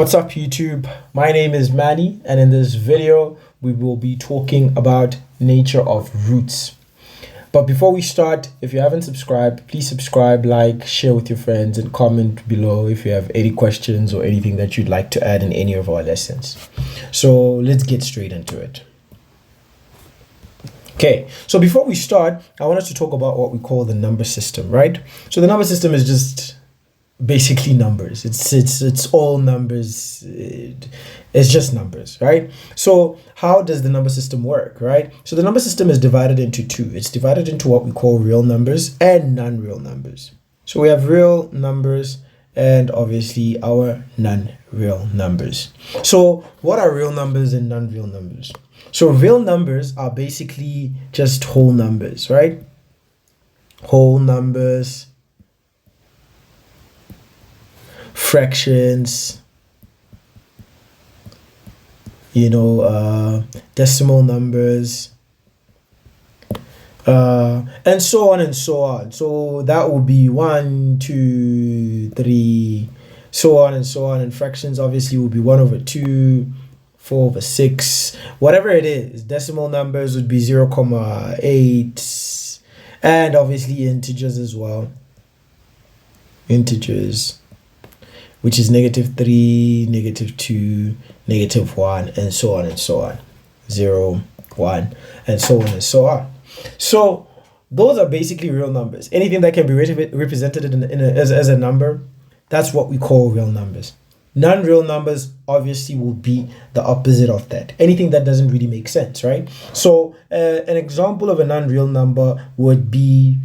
What's up YouTube? My name is Manny, and in this video we will be talking about nature of roots. But before we start, if you haven't subscribed, please subscribe, like, share with your friends, and comment below if you have any questions or anything that you'd like to add in any of our lessons. So let's get straight into it. Okay, so before we start, I want us to talk about what we call the number system, right? So the number system is just basically numbers. It's all numbers. It's just numbers, right? So how does the number system work, right? So the number system is divided into two. It's divided into what we call real numbers and non-real numbers. So we have real numbers and obviously our non-real numbers. So what are real numbers and non-real numbers? So real numbers are basically just whole numbers, right? Whole numbers, fractions, decimal numbers, and so on and so on. So that would be 1, 2, 3, so on and so on. And fractions obviously would be 1/2, 4/6, whatever it is. Decimal numbers would be 0,8, and obviously integers as well. Integers, which is -3, -2, -1, and so on and so on. 0, 1, and so on and so on. So those are basically real numbers. Anything that can be represented as a number, that's what we call real numbers. Non-real numbers obviously will be the opposite of that. Anything that doesn't really make sense, right? So an example of a non-real number would be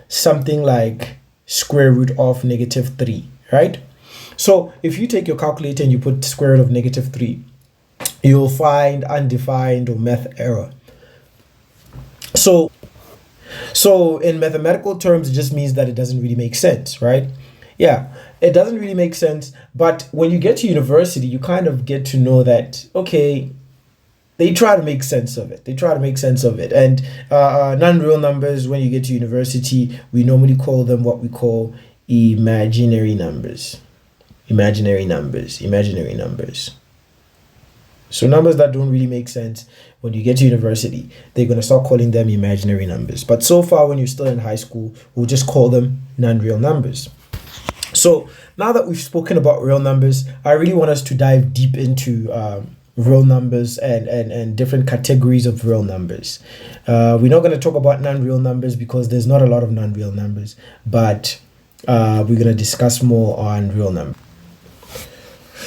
something like square root of -3. Right? So if you take your calculator and you put square root of -3, you'll find undefined or math error. So in mathematical terms, it just means that it doesn't really make sense, right? Yeah, it doesn't really make sense. But when you get to university, you kind of get to know that, okay, they try to make sense of it. And non-real numbers, when you get to university, we normally call them what we call imaginary numbers. So numbers that don't really make sense, when you get to university, they're going to start calling them imaginary numbers. But so far, when you're still in high school, we'll just call them non-real numbers. So now that we've spoken about real numbers, I really want us to dive deep into real numbers and different categories of real numbers. We're not going to talk about non-real numbers because there's not a lot of non-real numbers, but we're going to discuss more on real numbers.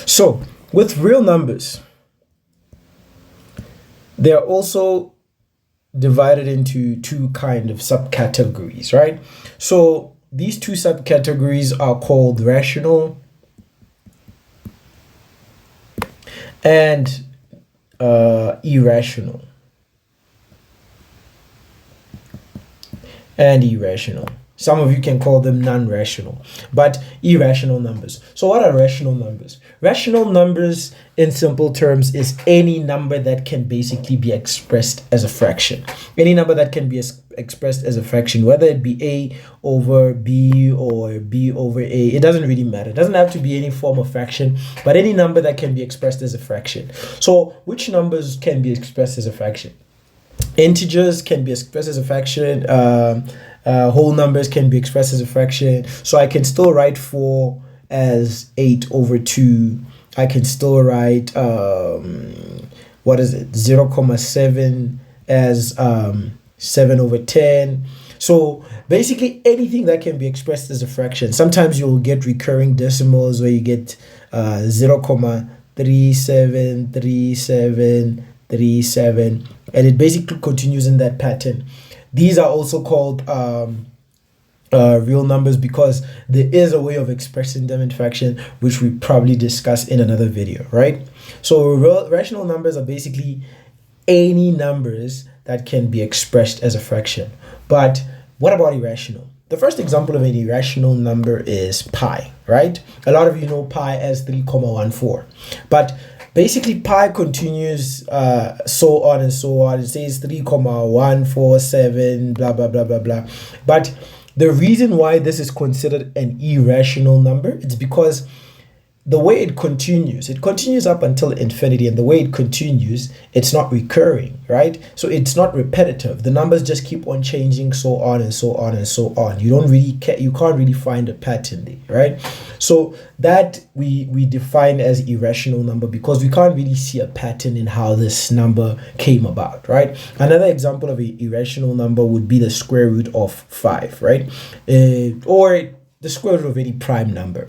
So with real numbers, they're also divided into two kind of subcategories, right? So these two subcategories are called rational and irrational. Some of you can call them non-rational, but irrational numbers. So what are rational numbers? Rational numbers, in simple terms, is any number that can basically be expressed as a fraction. Any number that can be expressed as a fraction, whether it be a over b or b over a, it doesn't really matter. It doesn't have to be any form of fraction, but any number that can be expressed as a fraction. So which numbers can be expressed as a fraction? Integers can be expressed as a fraction. Whole numbers can be expressed as a fraction. So I can still write 4 as 8/2. I can still write 0,7 as 7/10. So basically anything that can be expressed as a fraction. Sometimes you'll get recurring decimals where you get 0,373737, and it basically continues in that pattern. These are also called real numbers because there is a way of expressing them in fraction, which we probably discuss in another video, right? So rational numbers are basically any numbers that can be expressed as a fraction. But what about irrational? The first example of an irrational number is pi, right? A lot of you know pi as 3,14, but basically pi continues so on and so on. It says 3,147 blah blah blah blah blah. But the reason why this is considered an irrational number, it's because the way it continues up until infinity, and the way it continues, it's not recurring, right? So it's not repetitive. The numbers just keep on changing, so on and so on and so on. You can't really find a pattern there, right? So that we define as irrational number, because we can't really see a pattern in how this number came about, right? Another example of an irrational number would be the square root of 5, right? Or the square root of any prime number,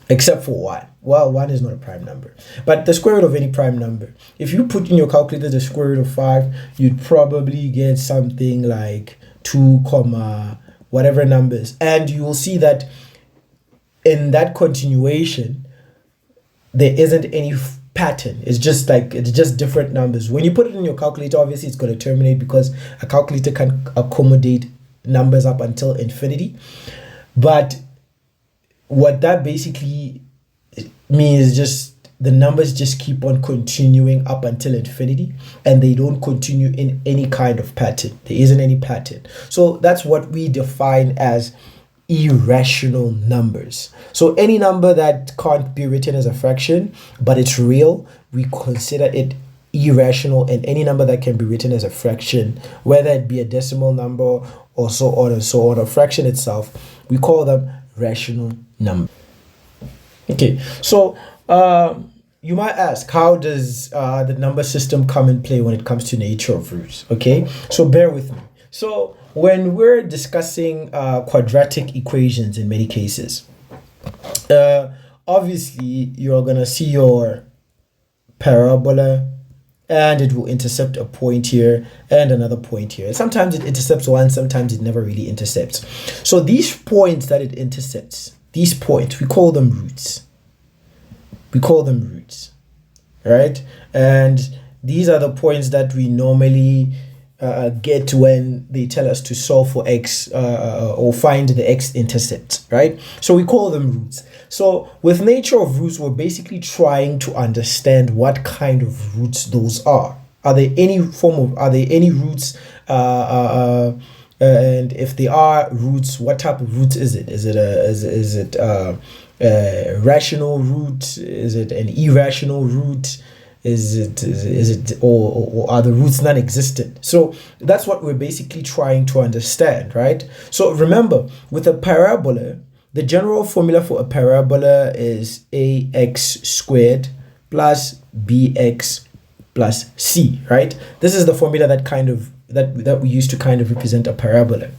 except for 1. Well, 1 is not a prime number, but the square root of any prime number. If you put in your calculator the square root of 5, you'd probably get something like 2 comma whatever numbers, and you will see that in that continuation there isn't any pattern. It's just different numbers. When you put it in your calculator, obviously it's going to terminate, because a calculator can accommodate numbers up until infinity. But what that basically means is just the numbers just keep on continuing up until infinity, and they don't continue in any kind of pattern. There isn't any pattern. So that's what we define as irrational numbers. So any number that can't be written as a fraction but it's real, we consider it irrational. And any number that can be written as a fraction, whether it be a decimal number or so on and so on, a fraction itself, we call them rational numbers. Okay, so you might ask, how does the number system come in play when it comes to nature of roots? Okay, so bear with me. So when we're discussing quadratic equations, in many cases, obviously you're gonna see your parabola, and it will intercept a point here and another point here. Sometimes it intercepts one, sometimes it never really intercepts. So these points that it intercepts, these points, we call them roots. Right? And these are the points that we normally get when they tell us to solve for x or find the x-intercept, right? So we call them roots. So with nature of roots, we're basically trying to understand what kind of roots those are. Are there any roots? And if they are roots, what type of root is it? Is it a rational root? Is it an irrational root? Is it or are the roots non-existent? So that's what we're basically trying to understand, right? So remember, with a parabola, the general formula for a parabola is ax squared plus bx plus c, right? This is the formula that we use to kind of represent a parabola.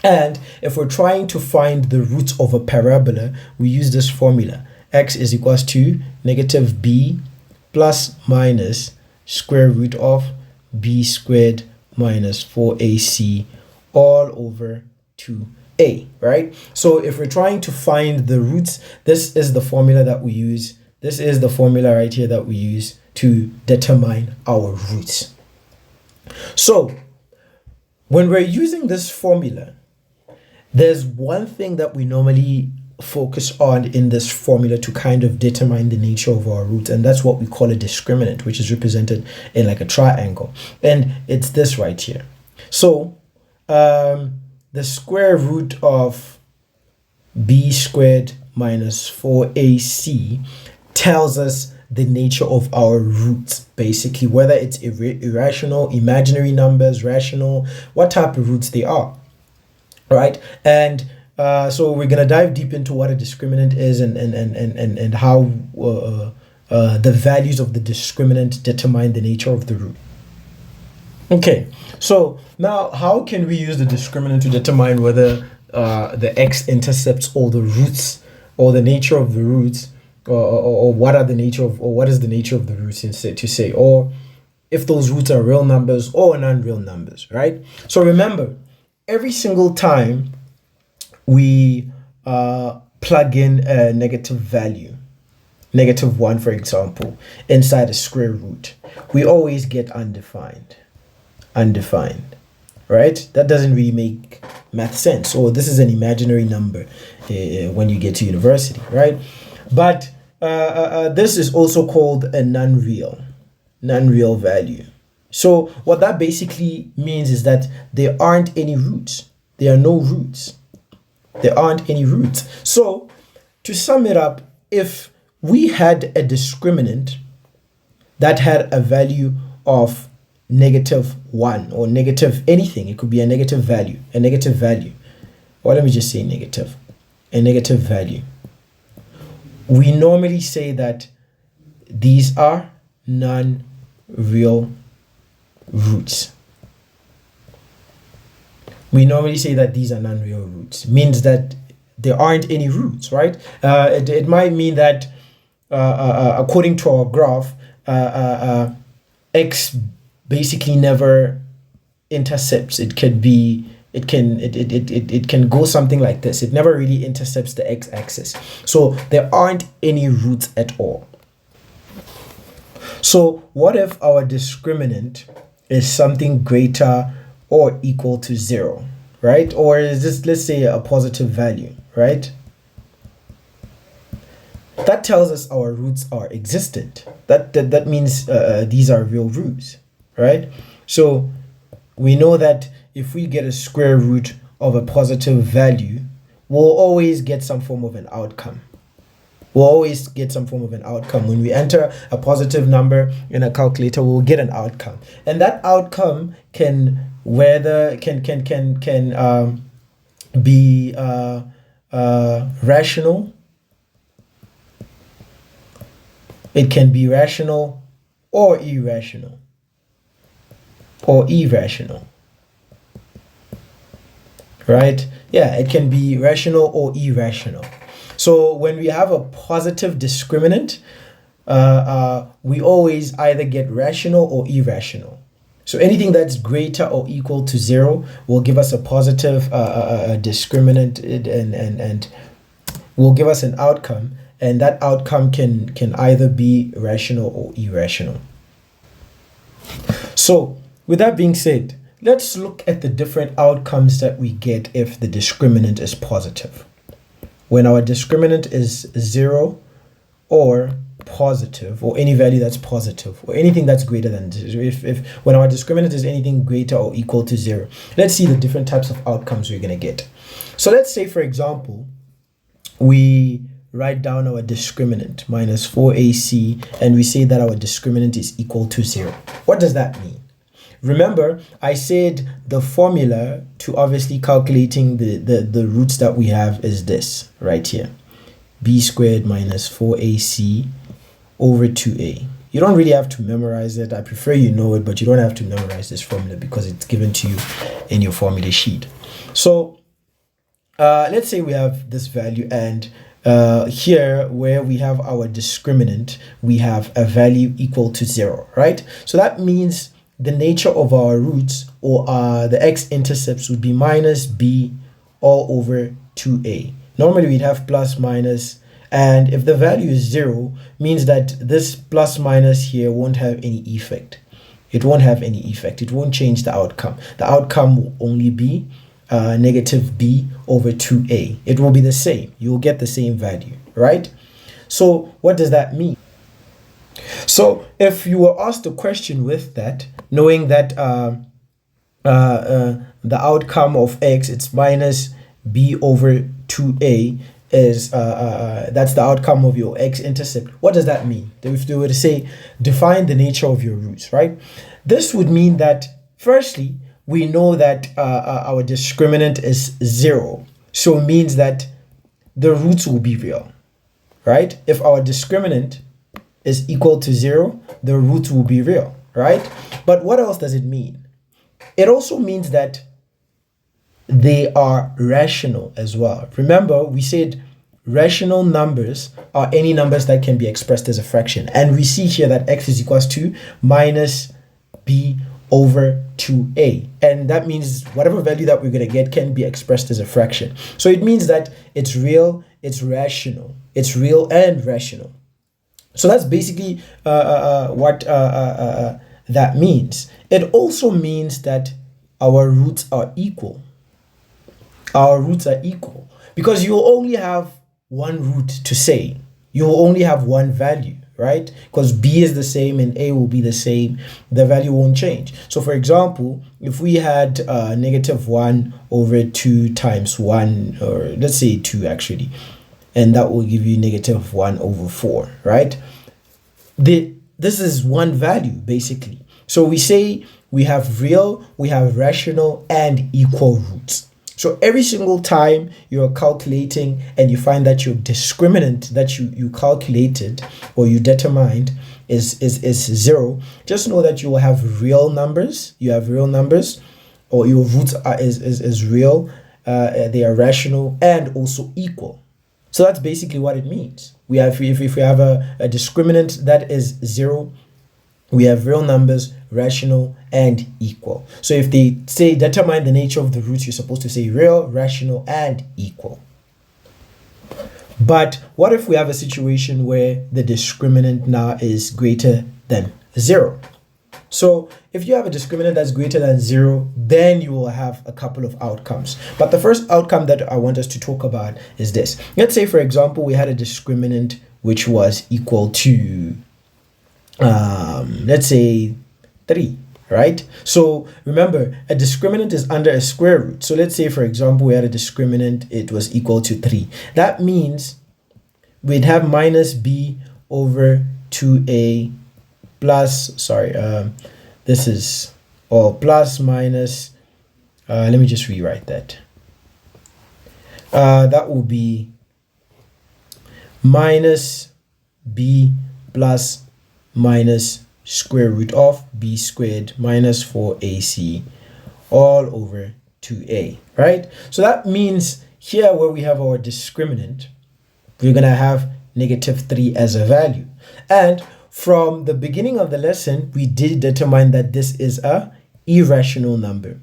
And if we're trying to find the roots of a parabola, we use this formula. X is equals to negative b plus minus square root of b squared minus 4ac all over 2a, right? So if we're trying to find the roots, this is the formula that we use. This is the formula right here that we use to determine our roots. So when we're using this formula, there's one thing that we normally focus on in this formula to kind of determine the nature of our roots, and that's what we call a discriminant, which is represented in like a triangle, and it's this right here. So the square root of b squared minus 4ac tells us the nature of our roots, basically, whether it's irrational, imaginary numbers, rational, what type of roots they are, right? And so we're gonna dive deep into what a discriminant is and how the values of the discriminant determine the nature of the root. Okay, so now how can we use the discriminant to determine whether the x-intercepts or the roots or the nature of the roots, or what is the nature of the roots, to say, or if those roots are real numbers or non-real numbers, right? So remember, every single time we plug in a negative value, -1 for example, inside a square root, we always get undefined, right? That doesn't really make math sense. Or this is an imaginary number when you get to university, right? But this is also called a non-real value. So what that basically means is that there aren't any roots. There are no roots. There aren't any roots. So to sum it up, if we had a discriminant that had a value of -1 or negative anything. It could be a negative value, or let me just say a negative value. We normally say that these are non-real roots. Means that there aren't any roots, right? It might mean that according to our graph, x basically never intercepts. It can go something like this. It never really intercepts the x-axis. So there aren't any roots at all. So what if our discriminant is something greater or equal to 0, right? Or is this, let's say, a positive value, right? That tells us our roots are existent. That means these are real roots, right? So we know that if we get a square root of a positive value, we'll always get some form of an outcome. When we enter a positive number in a calculator, we'll get an outcome, and that outcome can be rational. It can be rational or irrational. Right? Yeah, it can be rational or irrational. So when we have a positive discriminant, we always either get rational or irrational. So anything that's greater or equal to 0 will give us a positive discriminant and will give us an outcome, and that outcome can either be rational or irrational. So with that being said, let's look at the different outcomes that we get if the discriminant is positive. When our discriminant is 0 or positive, or any value that's positive, or anything that's greater than 0, when our discriminant is anything greater or equal to 0, let's see the different types of outcomes we're going to get. So let's say, for example, we write down our discriminant minus 4ac, and we say that our discriminant is equal to 0. What does that mean? Remember, I said the formula to obviously calculating the roots that we have is this right here. B squared minus 4ac over 2a. You don't really have to memorize it. I prefer you know it, but you don't have to memorize this formula because it's given to you in your formula sheet. So let's say we have this value, and here where we have our discriminant, we have a value equal to 0, right? So that means the nature of our roots, or the x-intercepts, would be minus b all over 2a. Normally we'd have plus minus, and if the value is 0, means that this plus minus here won't have any effect. It won't change the outcome. The outcome will only be negative b over 2a. It will be the same. You will get the same value, right? So what does that mean? So if you were asked a question with that, knowing that the outcome of x, it's minus b over 2a, is that's the outcome of your x-intercept. What does that mean? If they were to say, define the nature of your roots, right? This would mean that, firstly, we know that our discriminant is 0. So it means that the roots will be real, right? If our discriminant is equal to 0, the roots will be real, right? But what else does it mean? It also means that they are rational as well. Remember, we said rational numbers are any numbers that can be expressed as a fraction. And we see here that x is equals to minus b over 2a. And that means whatever value that we're going to get can be expressed as a fraction. So it means that it's real, it's rational. It's real and rational. So that's basically what that means. It also means that our roots are equal. Our roots are equal because you will only have one root to say. You will only have one value, right? Because b is the same and a will be the same. The value won't change. So for example, if we had negative 1 over 2 times 1, or let's say 2 actually, and that will give you negative 1 over 4, right? This is one value, basically. So we say we have real, we have rational, and equal roots. So every single time you're calculating and you find that your discriminant that you calculated or you determined is 0, just know that you will have real numbers. You have real numbers, or your roots is real. They are rational and also equal. So that's basically what it means. We have, if we have a discriminant that is 0, we have real numbers, rational, and equal. So if they say determine the nature of the roots, you're supposed to say real, rational, and equal. But what if we have a situation where the discriminant now is greater than 0? So if you have a discriminant that's greater than 0, then you will have a couple of outcomes. But the first outcome that I want us to talk about is this. Let's say, for example, we had a discriminant which was equal to, let's say, 3, right? So remember, a discriminant is under a square root. So let's say, for example, we had a discriminant, it was equal to 3. That means we'd have minus b over 2a plus, this is, or plus minus, let me just rewrite that. That will be minus b plus minus square root of b squared minus 4ac all over 2a, right? So that means here where we have our discriminant, we're going to have negative 3 as a value. And from the beginning of the lesson, we did determine that this is a irrational number.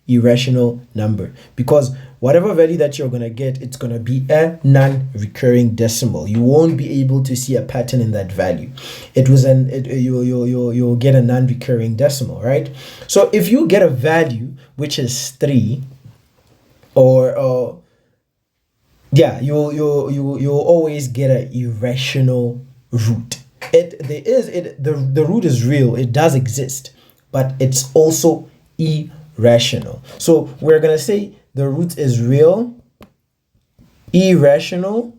Irrational number, because whatever value that you're going to get, it's going to be a non-recurring decimal. You won't be able to see a pattern in that value. You'll get a non-recurring decimal, right? So if you get a value which is 3, you'll always get an irrational root. The root is real, it does exist, but it's also irrational. So we're gonna say the root is real, irrational,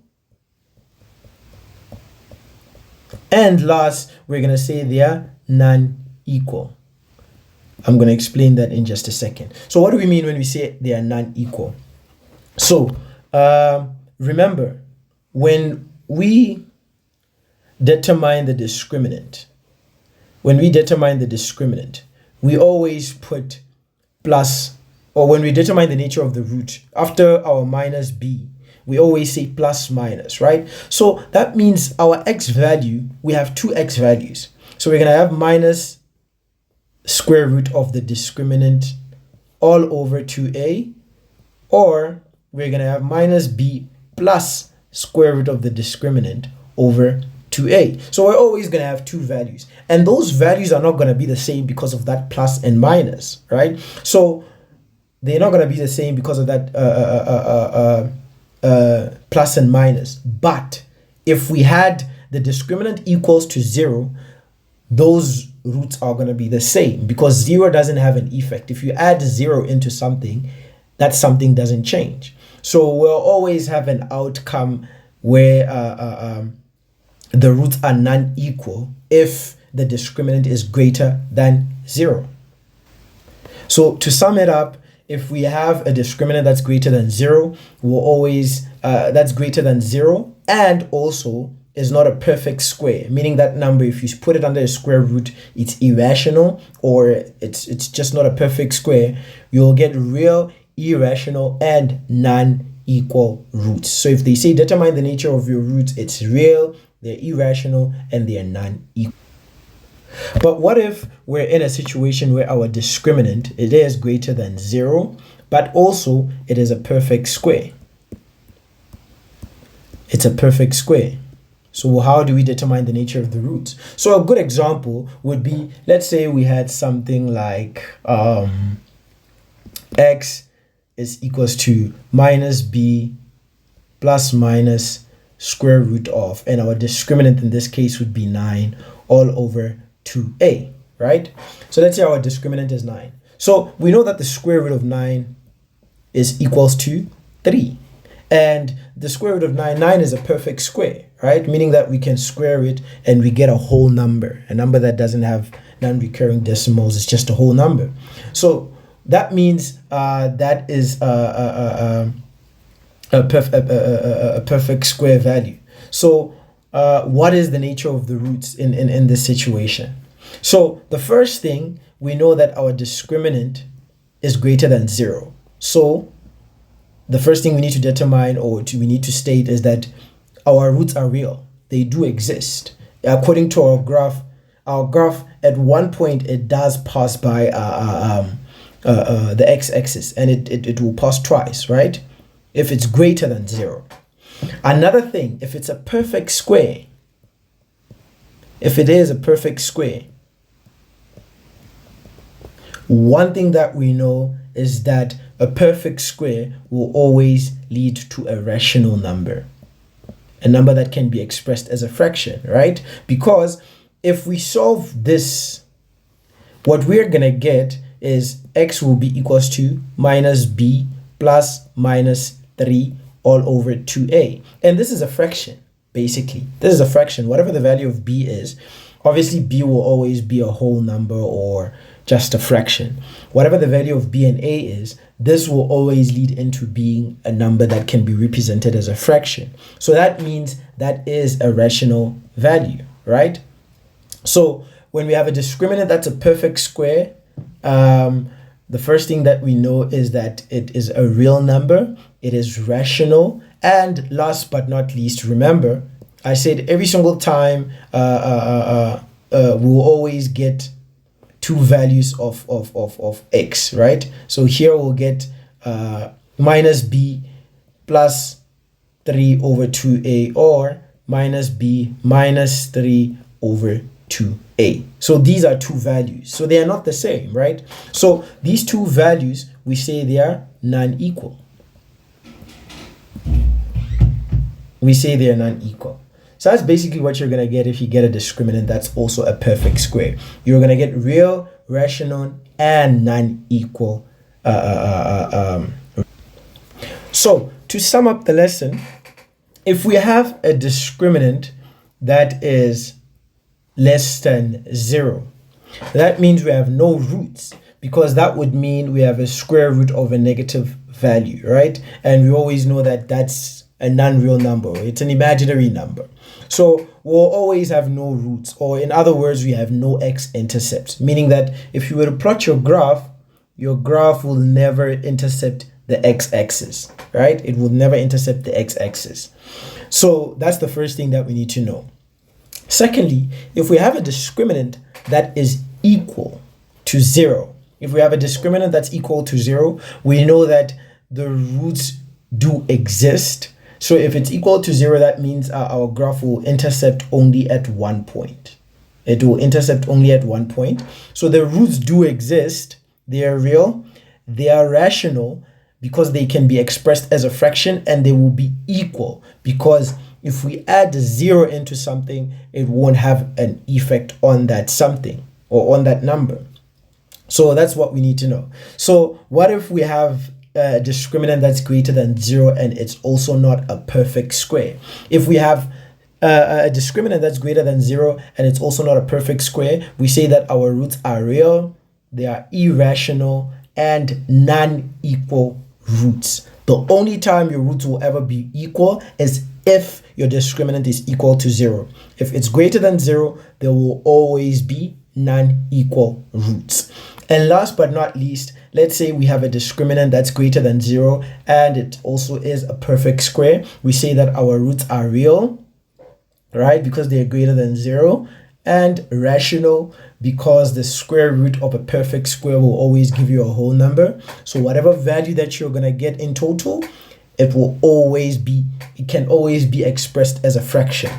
and last we're gonna say they are non-equal. I'm gonna explain that in just a second. So what do we mean when we say they are non-equal? So remember, when we determine the discriminant, we always put plus, or when we determine the nature of the root, after our minus b, we always say plus minus, right? So that means our x value, we have two x values. So we're going to have minus square root of the discriminant all over 2a, or we're going to have minus b plus square root of the discriminant over 2a. So we're always going to have two values, and those values are not going to be the same because of that plus and minus, right? So they're not going to be the same because of that plus and minus. But if we had the discriminant equals to 0, those roots are going to be the same, because 0 doesn't have an effect. If you add 0 into something, that something doesn't change. So we'll always have an outcome where the roots are non-equal if the discriminant is greater than 0. So to sum it up, if we have a discriminant that's greater than 0, we'll always that's greater than 0 and also is not a perfect square, meaning that number, if you put it under a square root, it's irrational, or it's just not a perfect square, you'll get real, irrational, and non-equal roots. So if they say determine the nature of your roots, it's real, they're irrational, and they are non-equal. But what if we're in a situation where our discriminant, it is greater than 0, but also it is a perfect square? It's a perfect square. So how do we determine the nature of the roots? So a good example would be, let's say we had something like x is equals to minus b plus minus square root of, and our discriminant in this case would be 9 all over 2a, right? So let's say our discriminant is 9. So we know that the square root of 9 is equals to 3. And the square root of 9, 9 is a perfect square, right? Meaning that we can square it and we get a whole number, a number that doesn't have non-recurring decimals. It's just a whole number. So that means that is a perfect square value. So what is the nature of the roots in this situation? So the first thing, we know that our discriminant is greater than 0. So the first thing we need to determine, or we need to state, is that our roots are real. They do exist. According to our graph at one point it does pass by the x-axis, and it will pass twice, right? If it's greater than 0. Another thing, if it's a perfect square, if it is a perfect square, one thing that we know is that a perfect square will always lead to a rational number, a number that can be expressed as a fraction, right? Because if we solve this, what we're gonna get is x will be equals to minus b plus minus 3 all over 2a. And this is a fraction, basically. This is a fraction. Whatever the value of b is, obviously b will always be a whole number or just a fraction. Whatever the value of b and a is, this will always lead into being a number that can be represented as a fraction. So that means that is a rational value, right? So when we have a discriminant that's a perfect square, the first thing that we know is that it is a real number, it is rational, and last but not least, remember, I said every single time we'll always get two values of x, right? So here we'll get minus b plus 3 over 2a, or minus b minus 3 over 2a. So these are two values. So they are not the same, right? So these two values, we say they are non-equal. We say they are non-equal. So that's basically what you're going to get if you get a discriminant that's also a perfect square. You're going to get real, rational, and non-equal. So to sum up the lesson, if we have a discriminant that is less than 0, that means we have no roots, because that would mean we have a square root of a negative value, right? And we always know that that's a non-real number. It's an imaginary number. So we'll always have no roots, or in other words, we have no x-intercepts, meaning that if you were to plot your graph will never intercept the x-axis, right? It will never intercept the x-axis. So that's the first thing that we need to know. Secondly, if we have a discriminant that is equal to 0, if we have a discriminant that's equal to 0, we know that the roots do exist. So if it's equal to 0, that means our graph will intercept only at one point. It will intercept only at one point. So the roots do exist. They are real. They are rational because they can be expressed as a fraction, and they will be equal because if we add 0 into something, it won't have an effect on that something or on that number. So that's what we need to know. So what if we have a discriminant that's greater than 0 and it's also not a perfect square? If we have a discriminant that's greater than 0 and it's also not a perfect square, we say that our roots are real, they are irrational, and non-equal roots. The only time your roots will ever be equal is if your discriminant is equal to 0. If it's greater than 0, there will always be non-equal roots. And last but not least, let's say we have a discriminant that's greater than 0 and it also is a perfect square. We say that our roots are real, right, because they are greater than 0, and rational because the square root of a perfect square will always give you a whole number. So whatever value that you're going to get in total, it can always be expressed as a fraction.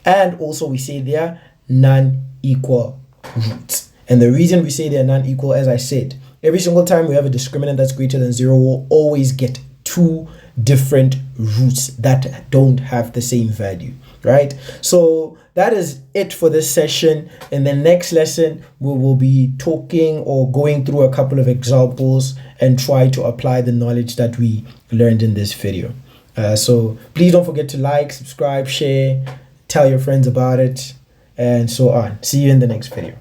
And also we say they are non-equal roots. And the reason we say they are non-equal, as I said, every single time we have a discriminant that's greater than 0, we'll always get two different roots that don't have the same value, right? So that is it for this session. In the next lesson, we will be talking or going through a couple of examples and try to apply the knowledge that we learned in this video. So please don't forget to like, subscribe, share, tell your friends about it, and so on. See you in the next video.